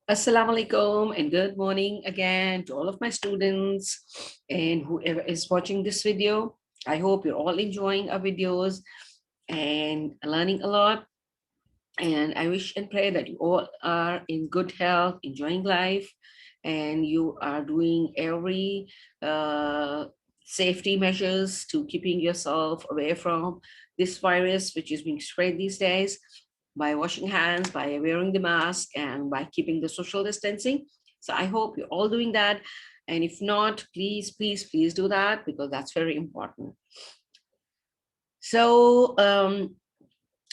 Assalamu alaikum and good morning again to all of my students and whoever is watching this video. I hope you're all enjoying our videos and learning a lot. And I wish and pray that you all are in good health, enjoying life, and you are doing every uh, safety measures to keeping yourself away from this virus, which is being spread these days by washing hands, by wearing the mask, and by keeping the social distancing. So I hope you're all doing that. And if not, please do that because that's very important. So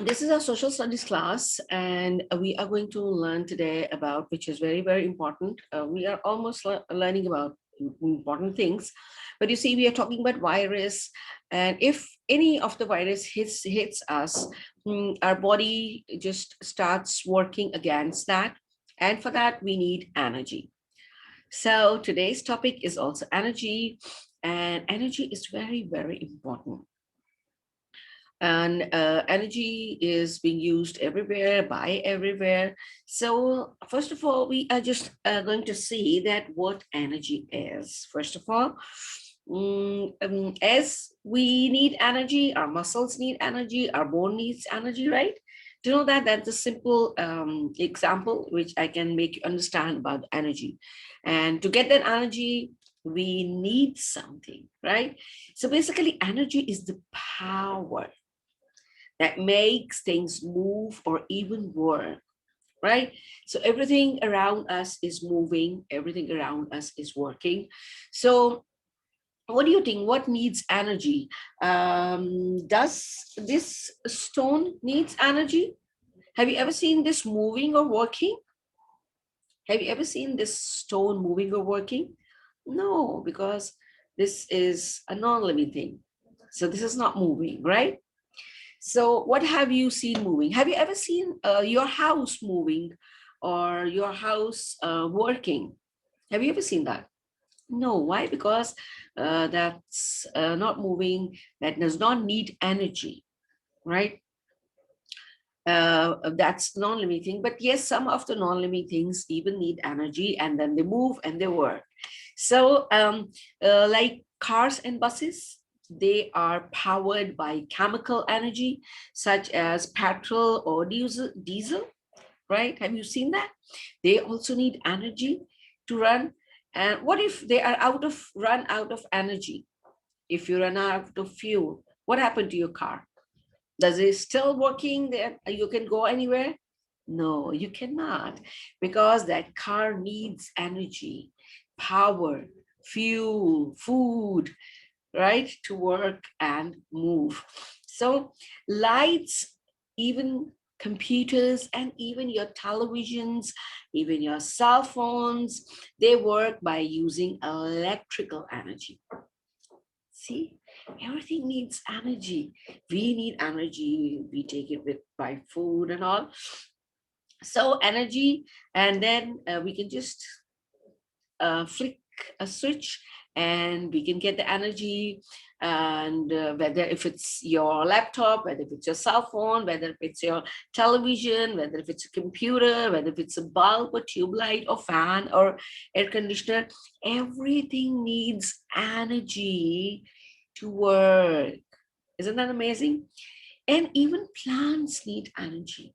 this is our social studies class, and we are going to learn today about, which is very important. We are almost learning about important things, but you see, we are talking about virus, and if any of the virus hits us, our body just starts working against that, and for that we need energy. So today's topic is also energy, and energy is very important, and energy is being used everywhere by everywhere. So first of all, we are just going to see that what energy is. First of all, as we need energy, our muscles need energy, our bone needs energy, right? Do you know that that's a simple example which I can make you understand about energy. And to get that energy, we need something, right? So basically, energy is the power that makes things move or even work, right? So everything around us is moving, everything around us is working. So what do you think? What needs energy? Does this stone needs energy? Have you ever seen this moving or working? Have you ever seen this stone moving or working? No, because this is a non-living thing. So this is not moving, right? So what have you seen moving? Have you ever seen your house moving or your house working? Have you ever seen that? No. Why? Because that's not moving, that does not need energy, right? That's non-living thing. But yes, some of the non-living things even need energy, and then they move and they work. So like cars and buses, they are powered by chemical energy, such as petrol or diesel, right? Have you seen that? They also need energy to run. And what if they are run out of energy? If you run out of fuel, what happened to your car? Does it still working there? You can go anywhere? No, you cannot, because that car needs energy, power, fuel, food, right, to work and move. So lights, even computers, and even your televisions, even your cell phones, they work by using electrical energy. See, everything needs energy. We need energy. We take it with by food and all. So energy, and then we can just flick a switch and we can get the energy. And whether if it's your laptop, whether if it's your cell phone, whether if it's your television, whether if it's a computer, whether if it's a bulb or tube light or fan or air conditioner, everything needs energy to work. Isn't that amazing? And even plants need energy.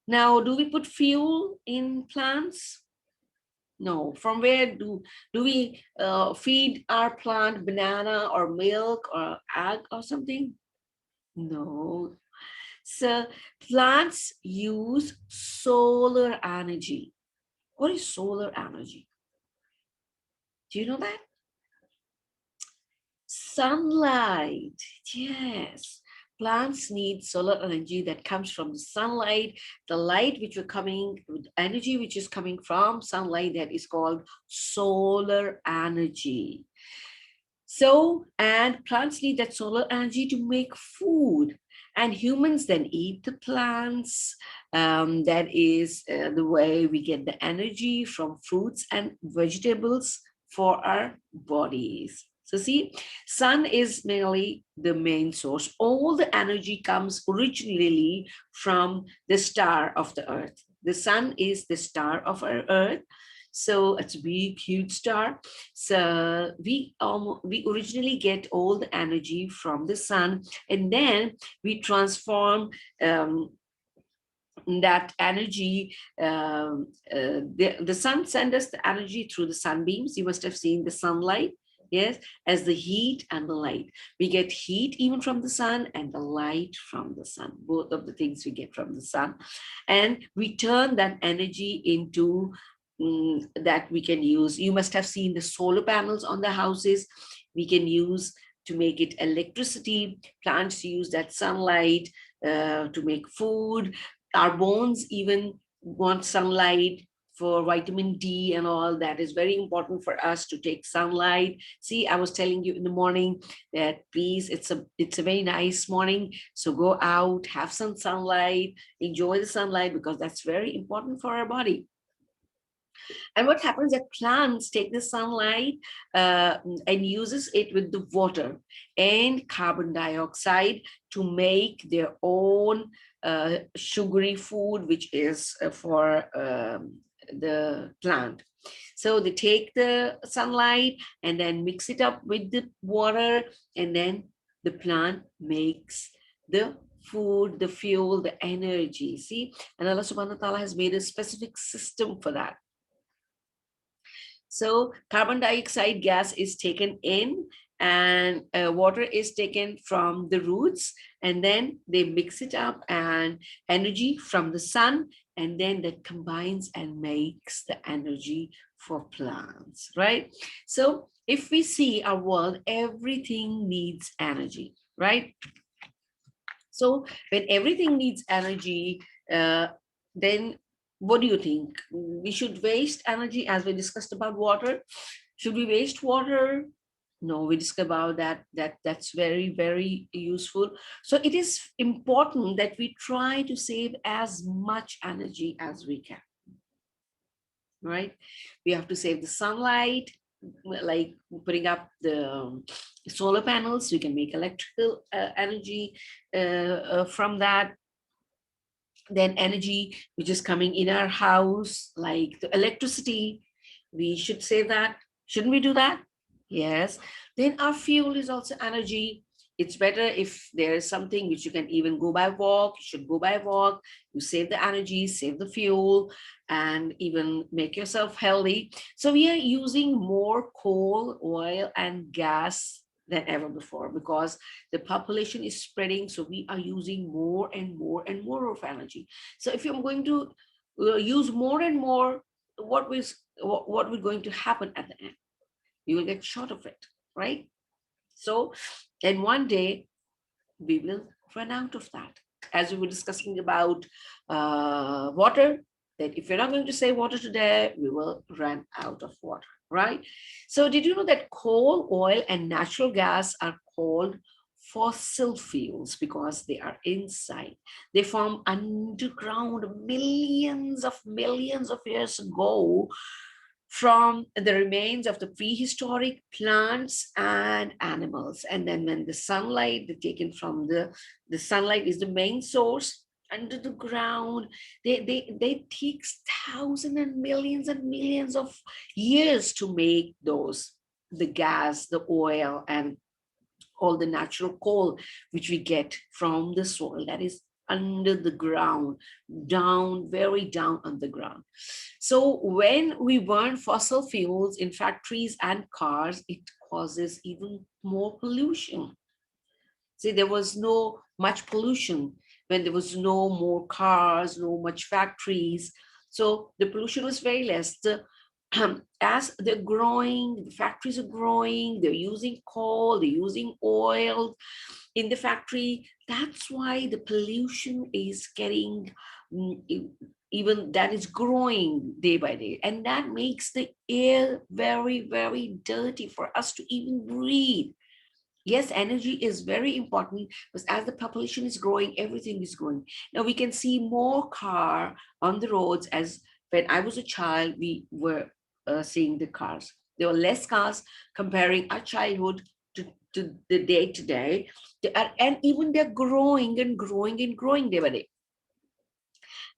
Now, do we put fuel in plants? No. From where do we feed our plant banana or milk or egg or something? No. So plants use solar energy. What is solar energy? Do you know that? Sunlight. Yes. Plants need solar energy that comes from the sunlight, the light which are coming, energy which is coming from sunlight, that is called solar energy. So, and plants need that solar energy to make food, and humans then eat the plants. That is the way we get the energy from fruits and vegetables for our bodies. So see, sun is mainly the main source. All the energy comes originally from the star of the earth. The sun is the star of our earth. So it's a big, huge star. So we originally get all the energy from the sun, and then we transform that energy. The sun sends us the energy through the sunbeams. You must have seen the sunlight. Yes, as the heat and the light. We get heat even from the sun and the light from the sun. Both of the things we get from the sun. And we turn that energy into that we can use. You must have seen the solar panels on the houses. We can use to make it electricity. Plants use that sunlight to make food. Our bones even want sunlight for vitamin D and all. That is very important for us to take sunlight. See, I was telling you in the morning that please, it's a very nice morning. So go out, have some sunlight, enjoy the sunlight, because that's very important for our body. And what happens that plants take the sunlight and uses it with the water and carbon dioxide to make their own sugary food, which is for the plant. So they take the sunlight and then mix it up with the water, and then the plant makes the food, the fuel, the energy. See, and Allah subhanahu wa ta'ala has made a specific system for that. So carbon dioxide gas is taken in, and water is taken from the roots, and then they mix it up, and energy from the sun, and then that combines and makes the energy for plants, right? So if we see our world, everything needs energy, right? So when everything needs energy, then what do you think? We should waste energy, as we discussed about water. Should we waste water? No, we discussed about that. That's very, very useful. So it is important that we try to save as much energy as we can. Right? We have to save the sunlight, like putting up the solar panels. We can make electrical energy from that. Then energy which is coming in our house, like the electricity, we should save that. Shouldn't we do that? Yes. Then our fuel is also energy. It's better if there is something which you can even go by walk, you should go by walk. You save the energy, save the fuel, and even make yourself healthy. So we are using more coal, oil, and gas than ever before, because the population is spreading. So we are using more and more and more of energy. So if you're going to use more and more, what will going to happen at the end? You will get short of it, right? So, and one day we will run out of that. As we were discussing about water, that if you're not going to save water today, we will run out of water, right? So did you know that coal, oil, and natural gas are called fossil fuels because they are inside? They form underground millions of years ago from the remains of the prehistoric plants and animals. And then when the sunlight, they're taken from the sunlight is the main source under the ground. They take thousands and millions of years to make those, the gas, the oil, and all the natural coal which we get from the soil that is under the ground, down, very down underground. So when we burn fossil fuels in factories and cars, it causes even more pollution. See, there was no much pollution when there was no more cars, no much factories. So the pollution was very less. As they're growing, the factories are growing, they're using coal, they're using oil in the factory. That's why the pollution is getting even that is growing day by day. And that makes the air very, very dirty for us to even breathe. Yes, energy is very important because as the population is growing, everything is growing. Now we can see more car on the roads. As when I was a child, we were seeing the cars. There were less cars comparing our childhood to the day to day. And even they're growing and growing and growing day by day.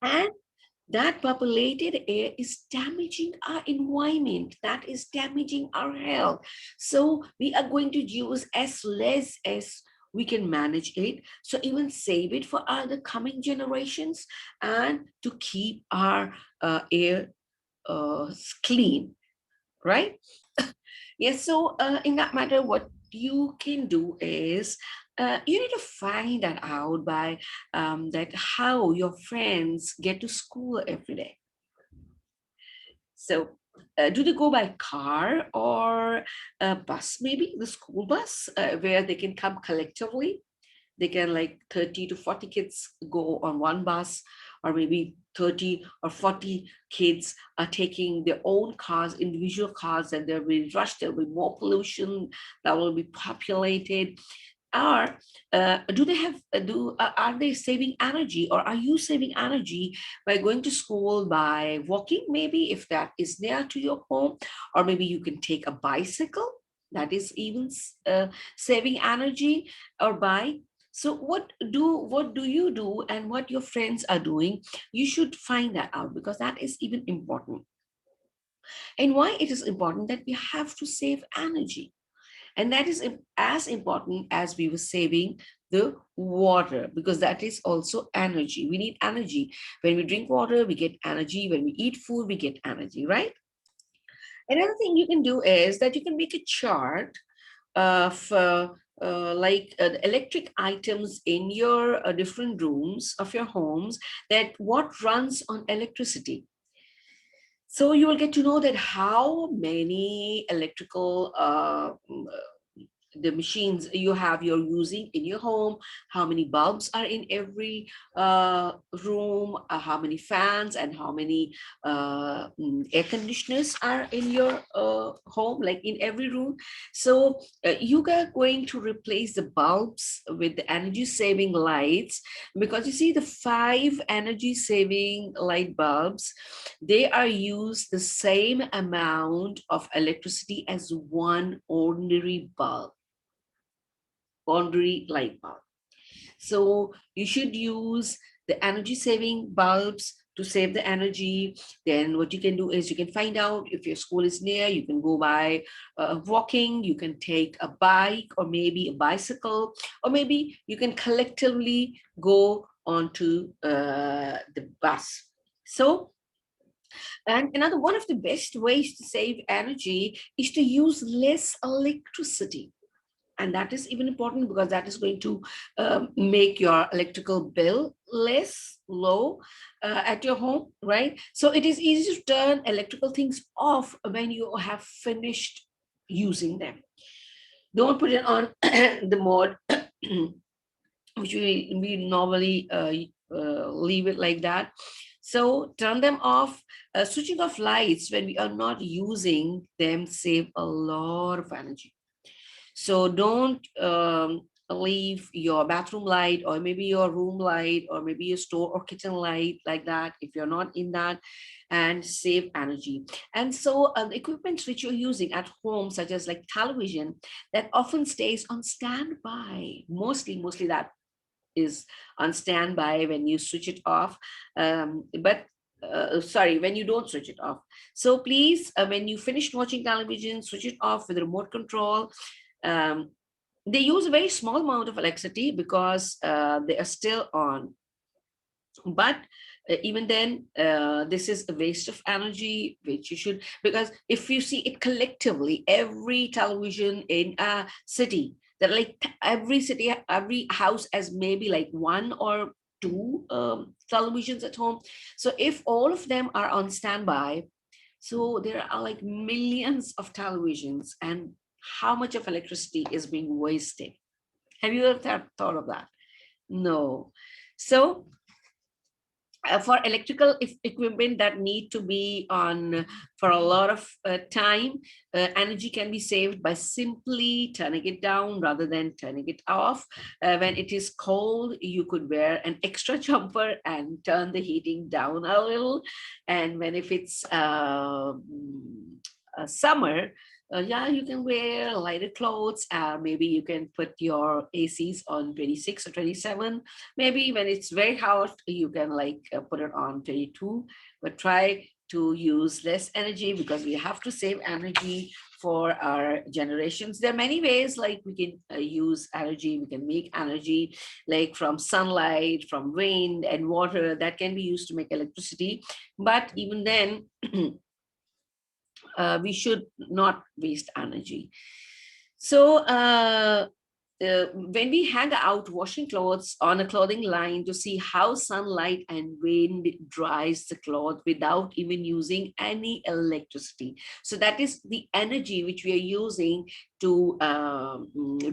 And that populated air is damaging our environment, that is damaging our health. So we are going to use as less as we can manage it, so even save it for other coming generations, and to keep our air clean, right? Yes, so in that matter, what you can do is you need to find that out by that how your friends get to school every day. So do they go by car or a bus, maybe the school bus, where they can come collectively? They can, like 30 to 40 kids go on one bus, or maybe 30 or 40 kids are taking their own cars, individual cars, and there will be rush, there will be more pollution, that will be populated. Or do they have do are they saving energy, or are you saving energy by going to school by walking, maybe if that is near to your home, or maybe you can take a bicycle, that is even saving energy, or bike. So what do you do, and what your friends are doing, you should find that out, because that is even important. And why it is important that we have to save energy, and that is as important as we were saving the water, because that is also energy. We need energy. When we drink water, we get energy. When we eat food, we get energy, right? Another thing you can do is that you can make a chart of the electric items in your different rooms of your homes, that what runs on electricity. So you will get to know that how many electrical the machines you're using in your home, how many bulbs are in every room, how many fans and how many air conditioners are in your home, like in every room. So you are going to replace the bulbs with the energy saving lights, because you see the 5 energy saving light bulbs, they are used the same amount of electricity as one ordinary light bulb. So you should use the energy saving bulbs to save the energy. Then what you can do is you can find out if your school is near, you can go by walking, you can take a bike or maybe a bicycle, or maybe you can collectively go onto the bus. So, and another one of the best ways to save energy is to use less electricity. And that is even important, because that is going to make your electrical bill less low at your home, right? So it is easy to turn electrical things off when you have finished using them. Don't put it on the mode which we normally leave it like that. So turn them off. Switching off lights when we are not using them save a lot of energy. So don't leave your bathroom light, or maybe your room light, or maybe your store or kitchen light like that if you're not in that, and save energy. And so the equipment which you're using at home, such as like television, that often stays on standby. Mostly that is on standby when you switch it off. But sorry, when you don't switch it off. So please, when you finish watching television, switch it off with remote control. um, they use a very small amount of electricity because they are still on. But even then, this is a waste of energy, which you should, because if you see it collectively, every television in a city, that like every city, every house has maybe like one or two televisions at home. So if all of them are on standby, so there are like millions of televisions, and how much of electricity is being wasted? Have you ever thought of that? No. So for electrical equipment that need to be on for a lot of time, energy can be saved by simply turning it down rather than turning it off. When it is cold, you could wear an extra jumper and turn the heating down a little. And when if it's summer, yeah, you can wear lighter clothes. Maybe you can put your ACs on 26 or 27. Maybe when it's very hot, you can like put it on 22, but try to use less energy because we have to save energy for our generations. There are many ways like we can use energy. We can make energy like from sunlight, from wind and water that can be used to make electricity. But even then, we should not waste energy. So when we hang out washing clothes on a clothing line to see how sunlight and wind dries the cloth without even using any electricity. So that is the energy which we are using to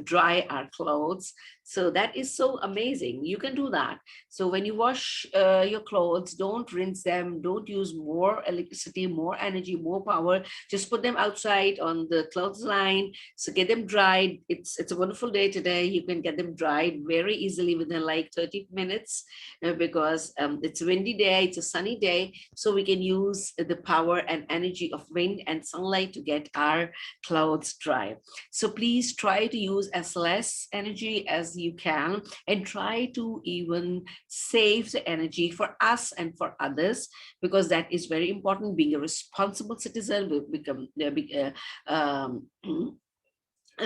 dry our clothes. So that is so amazing. You can do that. So when you wash your clothes, don't rinse them, don't use more electricity, more energy, more power. Just put them outside on the clothes line. So get them dried. It's a wonderful day today. You can get them dried very easily within like 30 minutes because it's a windy day, it's a sunny day. So we can use the power and energy of wind and sunlight to get our clothes dry. So please try to use as less energy as you can and try to even save the energy for us and for others, because that is very important. Being a responsible citizen will become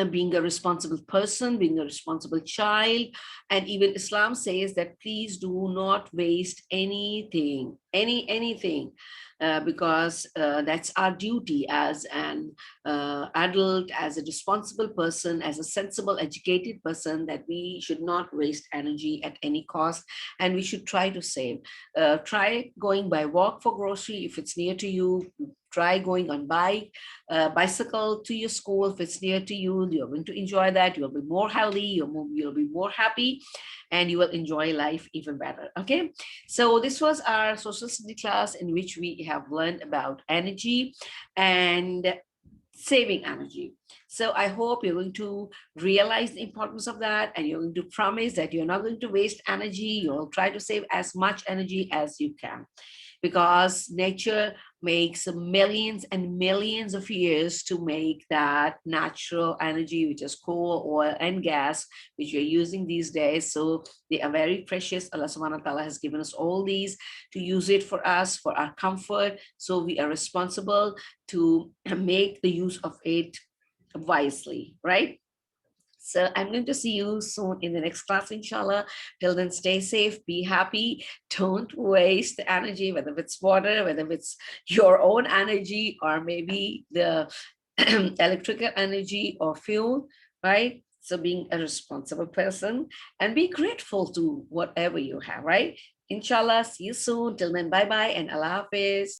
being a responsible person, being a responsible child. And even Islam says that please do not waste anything, anything, because that's our duty as an adult, as a responsible person, as a sensible, educated person, that we should not waste energy at any cost, and we should try to save. Try going by walk for grocery if it's near to you. Try going on bicycle to your school if it's near to you. You're going to enjoy that. You'll be more healthy. You'll be more happy, and you will enjoy life even better. Okay, so this was our social study class in which we have learned about energy and saving energy. So I hope you're going to realize the importance of that, and you're going to promise that you're not going to waste energy. You'll try to save as much energy as you can, because nature makes millions and millions of years to make that natural energy, which is coal, oil, and gas, which we're using these days. So they are very precious. Allah subhanahu wa ta'ala has given us all these to use it for us, for our comfort. So we are responsible to make the use of it wisely, right? So I'm going to see you soon in the next class, inshallah. Till then, stay safe, be happy. Don't waste the energy, whether it's water, whether it's your own energy, or maybe the electrical energy or fuel, right? So being a responsible person and be grateful to whatever you have, right? Inshallah, see you soon. Till then, bye-bye and Allah Hafiz.